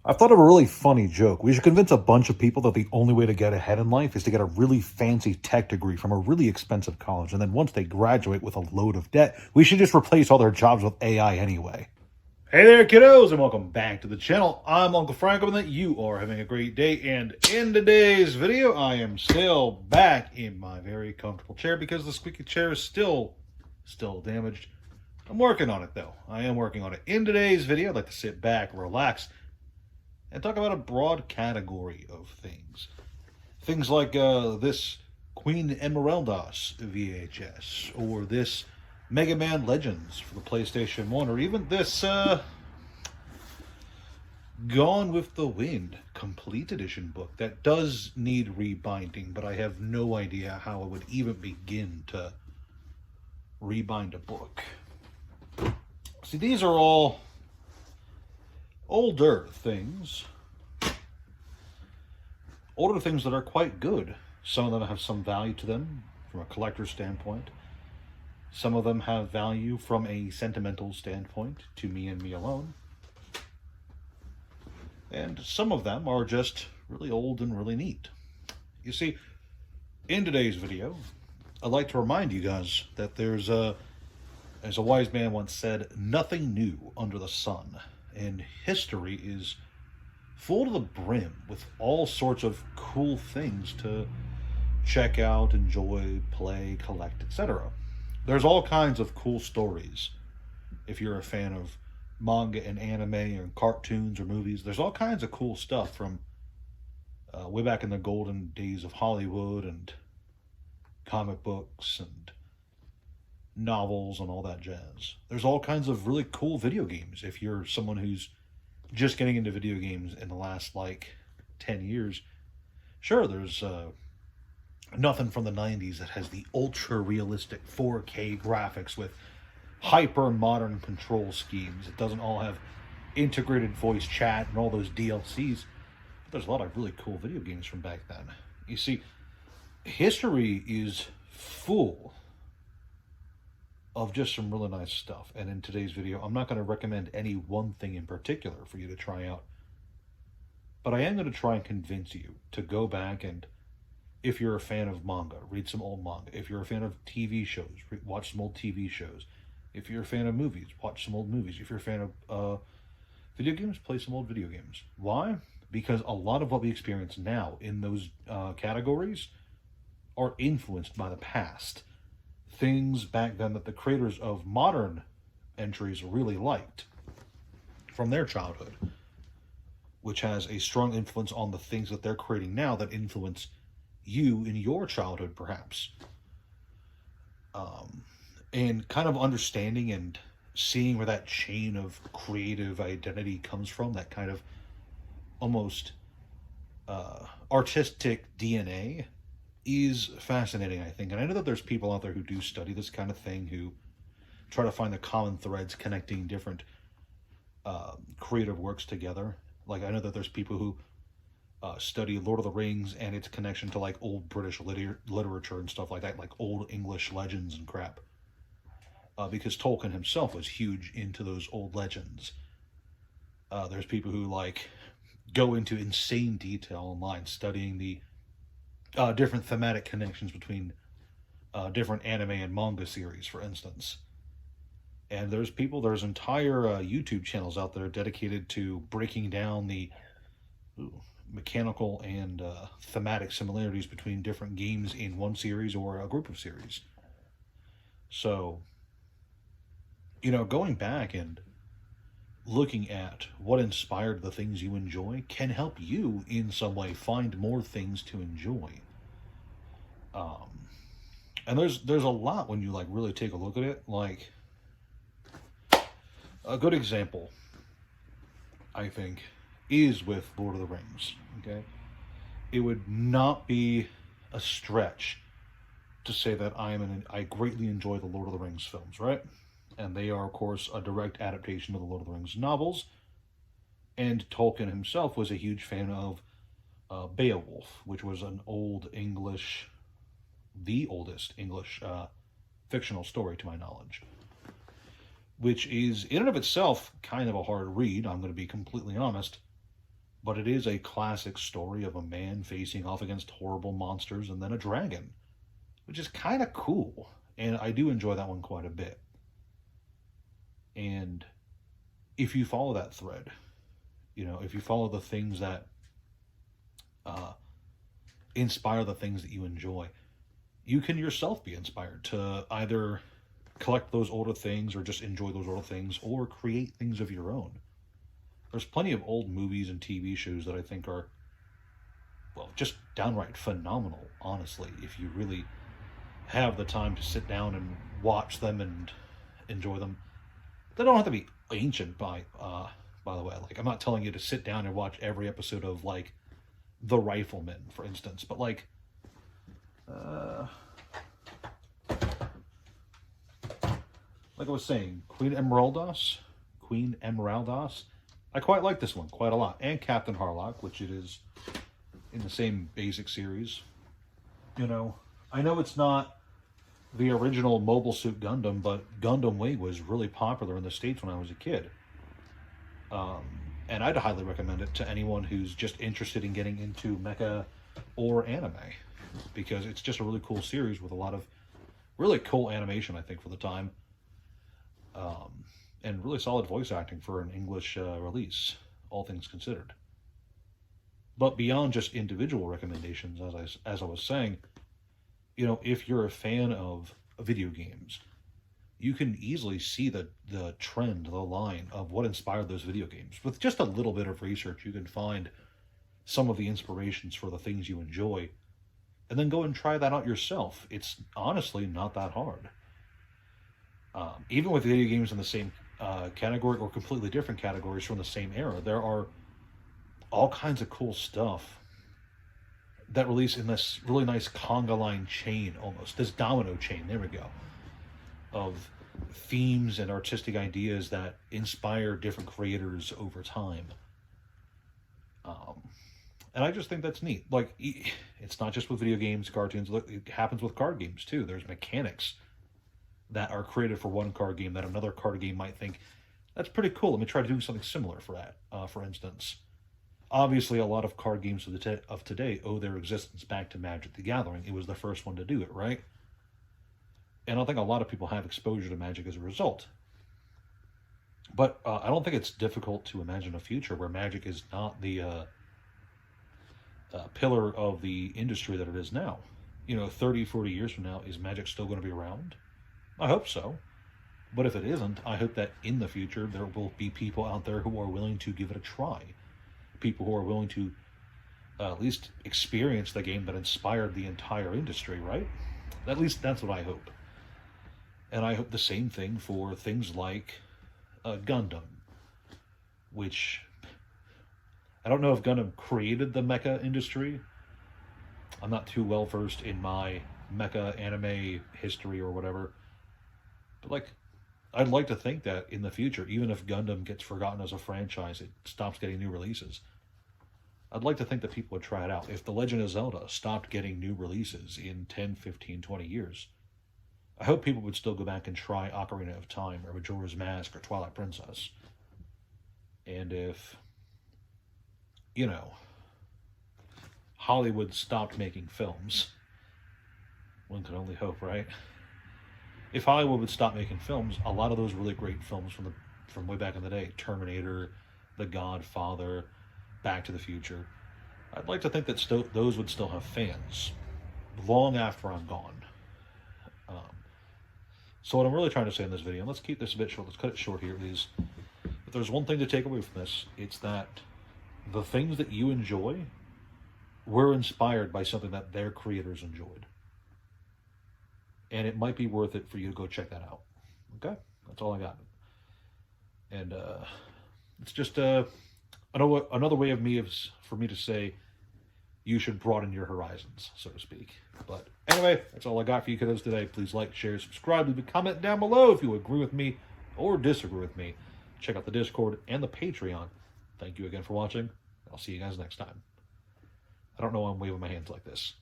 I've thought of a really funny joke. We should convince a bunch of people that the only way to get ahead in life is to get a really fancy tech degree from a really expensive college. And then once they graduate with a load of debt, we should just replace all their jobs with AI anyway. Hey there, kiddos, and welcome back to the channel. I'm Uncle Frank, hoping that you are having a great day. And in today's video, I am still back in my very comfortable chair because the squeaky chair is still damaged. I'm working on it, though. I am working on it. In today's video, I'd like to sit back, relax, and talk about a broad category of things. Things like this Queen Emeraldas VHS, or this Mega Man Legends for the PlayStation 1, or even this Gone with the Wind Complete Edition book that does need rebinding, but I have no idea how I would even begin to rebind a book. See, these are all older things that are quite good. Some of them have some value to them from a collector's standpoint. Some of them have value from a sentimental standpoint to me and me alone. And some of them are just really old and really neat. You see, in today's video, I'd like to remind you guys that there's as a wise man once said, nothing new under the sun. And history is full to the brim with all sorts of cool things to check out, enjoy, play, collect, etc. There's all kinds of cool stories. If you're a fan of manga and anime and cartoons or movies, there's all kinds of cool stuff from way back in the golden days of Hollywood and comic books and novels and all that jazz. There's all kinds of really cool video games. If you're someone who's just getting into video games in the last 10 years, sure, there's nothing from the 90s that has the ultra realistic 4K graphics with hyper modern control schemes. It doesn't all have integrated voice chat and all those DLCs. But there's a lot of really cool video games from back then. You see, history is full of just some really nice stuff. And in today's video, I'm not going to recommend any one thing in particular for you to try out. But I am going to try and convince you to go back and, if you're a fan of manga, read some old manga. If you're a fan of TV shows, watch some old TV shows. If you're a fan of movies, watch some old movies. If you're a fan of video games, play some old video games. Why? Because a lot of what we experience now in those categories are influenced by the past. Things back then that the creators of modern entries really liked from their childhood, which has a strong influence on the things that they're creating now that influence you in your childhood, perhaps. And kind of understanding and seeing where that chain of creative identity comes from, that kind of almost artistic DNA, is fascinating, I think. And I know that there's people out there who do study this kind of thing, who try to find the common threads connecting different creative works together. I know that there's people who study Lord of the Rings and its connection to old British literature and stuff like that, like old English legends and crap. Because Tolkien himself was huge into those old legends. There's people who go into insane detail online studying the different thematic connections between different anime and manga series, for instance. And there's entire YouTube channels out there dedicated to breaking down the mechanical and thematic similarities between different games in one series or a group of series. So, going back and looking at what inspired the things you enjoy can help you in some way find more things to enjoy. And there's a lot when you really take a look at it. A good example, I think, is with Lord of the Rings. Okay, it would not be a stretch to say that I greatly enjoy the Lord of the Rings films, right? And they are, of course, a direct adaptation of the Lord of the Rings novels. And Tolkien himself was a huge fan of Beowulf, which was an old English, the oldest English fictional story to my knowledge. Which is, in and of itself, kind of a hard read, I'm going to be completely honest. But it is a classic story of a man facing off against horrible monsters and then a dragon, which is kind of cool. And I do enjoy that one quite a bit. And if you follow that thread, if you follow the things that inspire the things that you enjoy, you can yourself be inspired to either collect those older things or just enjoy those older things or create things of your own. There's plenty of old movies and TV shows that I think are, well, just downright phenomenal, honestly, if you really have the time to sit down and watch them and enjoy them. They don't have to be ancient, by the way. Like, I'm not telling you to sit down and watch every episode of, like, The Rifleman, for instance, but, like, like I was saying, Queen Emeraldas, I quite like this one quite a lot. And Captain Harlock, which it is in the same basic series. I know it's not the original Mobile Suit Gundam, but Gundam Wing was really popular in the States when I was a kid. And I'd highly recommend it to anyone who's just interested in getting into mecha or anime, because it's just a really cool series with a lot of really cool animation, I think, for the time. And really solid voice acting for an English release, all things considered. But beyond just individual recommendations, as I was saying, if you're a fan of video games, you can easily see the trend, the line of what inspired those video games. With just a little bit of research, you can find some of the inspirations for the things you enjoy, and then go and try that out yourself. It's honestly not that hard. Even with video games in the same category or completely different categories from the same era, there are all kinds of cool stuff that release in this really nice conga line chain, almost this domino chain, there we go, of themes and artistic ideas that inspire different creators over time. And I just think that's neat. Like, it's not just with video games, cartoons. Look, it happens with card games too. There's mechanics that are created for one card game that another card game might think, that's pretty cool, let me try to do something similar for that. For instance, obviously a lot of card games of today owe their existence back to Magic the Gathering. It was the first one to do it, right? And I think a lot of people have exposure to Magic as a result. But I don't think it's difficult to imagine a future where Magic is not the pillar of the industry that it is now. 30, 40 years from now, is Magic still going to be around? I hope so. But if it isn't, I hope that in the future there will be people out there who are willing to give it a try. People who are willing to at least experience the game that inspired the entire industry, right? At least that's what I hope. And I hope the same thing for things like Gundam, which I don't know if Gundam created the mecha industry. I'm not too well versed in my mecha anime history or whatever. But, like, I'd like to think that in the future, even if Gundam gets forgotten as a franchise, it stops getting new releases, I'd like to think that people would try it out. If The Legend of Zelda stopped getting new releases in 10, 15, 20 years, I hope people would still go back and try Ocarina of Time or Majora's Mask or Twilight Princess. And if, Hollywood stopped making films, one could only hope, right? If Hollywood would stop making films, a lot of those really great films from way back in the day, Terminator, The Godfather, Back to the Future, I'd like to think that those would still have fans long after I'm gone. So what I'm really trying to say in this video, and let's keep this a bit short, let's cut it short here, is if there's one thing to take away from this, it's that the things that you enjoy were inspired by something that their creators enjoyed. And it might be worth it for you to go check that out. Okay? That's all I got. And it's just another way for me to say you should broaden your horizons, so to speak. But anyway, that's all I got for you kiddos today. Please like, share, subscribe, leave a comment down below if you agree with me or disagree with me. Check out the Discord and the Patreon. Thank you again for watching. I'll see you guys next time. I don't know why I'm waving my hands like this.